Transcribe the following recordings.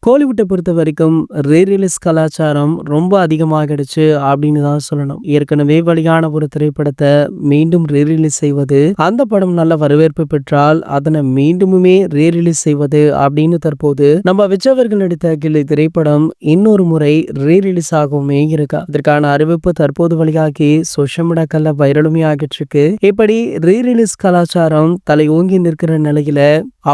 கோலிவுட்டை பொறுத்த வரைக்கும் ரீரிலீஸ் கலாச்சாரம் ரொம்ப அதிகமாகிடுச்சு அப்படின்னு தான் சொல்லணும். ஏற்கனவே வெளியான ஒரு திரைப்படத்தை மீண்டும் ரீரிலீஸ் செய்வது, அந்த படம் நல்ல வரவேற்பு பெற்றால் அதனை மீண்டுமே ரீரிலீஸ் செய்வது அப்படின்னு தற்போது நம்ம விஜய் அவர்கள் நடித்த கில்லி திரைப்படம் இன்னொரு முறை ரீரிலீஸ் ஆகவுமே இருக்கா. அதற்கான அறிவிப்பு தற்போது வெளியாகி சோஷியல் மீடியாக்கள்ல வைரலுமே ஆகிட்டு இருக்கு. இப்படி ரீரிலீஸ் கலாச்சாரம் தலை ஓங்கி நிற்கிற நிலையில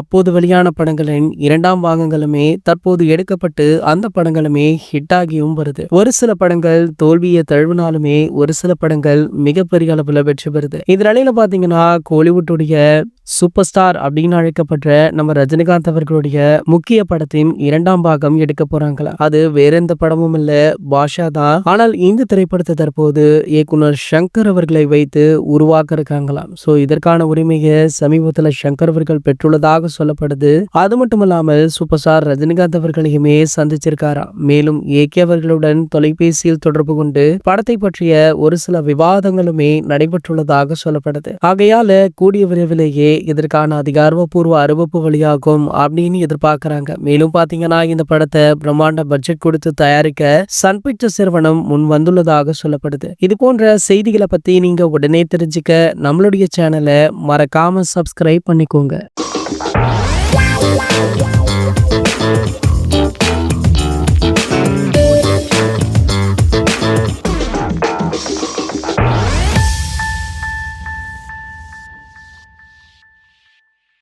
அப்போது வெளியான படங்களின் இரண்டாம் பாகங்களுமே தற்போது எடுக்கப்பட்டு அந்த படங்களுமே ஹிட் ஆகியும் வருது. ஒரு சில படங்கள் தோல்வியை தழுவினாலுமே ஒரு சில படங்கள் மிகப்பெரிய அளவுல வெற்றி பெறுது. இந்த நிலையில பாத்தீங்கன்னா கோலிவுட்டுடைய சூப்பர் ஸ்டார் அப்படின்னு அழைக்கப்பட்ட நம்ம ரஜினிகாந்த் அவர்களுடைய முக்கிய படத்தின் இரண்டாம் பாகம் எடுக்க போறாங்களா. அது வேற எந்த படமும் இல்ல, பாஷா தான். ஆனால் இந்த திரைப்படத்தை தற்போது இயக்குனர் சங்கர் அவர்களை வைத்து உருவாக்க இருக்காங்களாம். சோ இதற்கான உரிமையை சமீபத்துல சங்கர் அவர்கள் பெற்றுள்ளதாக சொல்லப்படுது. அது மட்டும் இல்லாமல் சூப்பர் ஸ்டார் ரஜினிகாந்த் அவர்களையுமே சந்திச்சிருக்காராம். மேலும் ஏகே அவர்களுடன் தொலைபேசியில் தொடர்பு கொண்டு படத்தை பற்றிய ஒரு சில விவாதங்களுமே நடைபெற்றுள்ளதாக சொல்லப்படுது. ஆகையால கூடிய விரைவிலேயே இதற்கான அதிகாரப்பூர்வ அறிவிப்பு வெளியாகும் அப்படின்னு எதிர்பார்க்கிறாங்க. மேலும் பாத்தீங்கன்னா இந்த படத்தை பிரம்மாண்ட பட்ஜெட் கொடுத்து தயாரிக்க சன் பிக்சர்ஸ் நிறுவனம் முன் வந்துள்ளதாக சொல்லப்படுது. இது போன்ற செய்திகளை பத்தி நீங்க உடனே தெரிஞ்சுக்க நம்மளுடைய சேனலை மறக்காம சப்ஸ்கிரைப் பண்ணிக்கோங்க.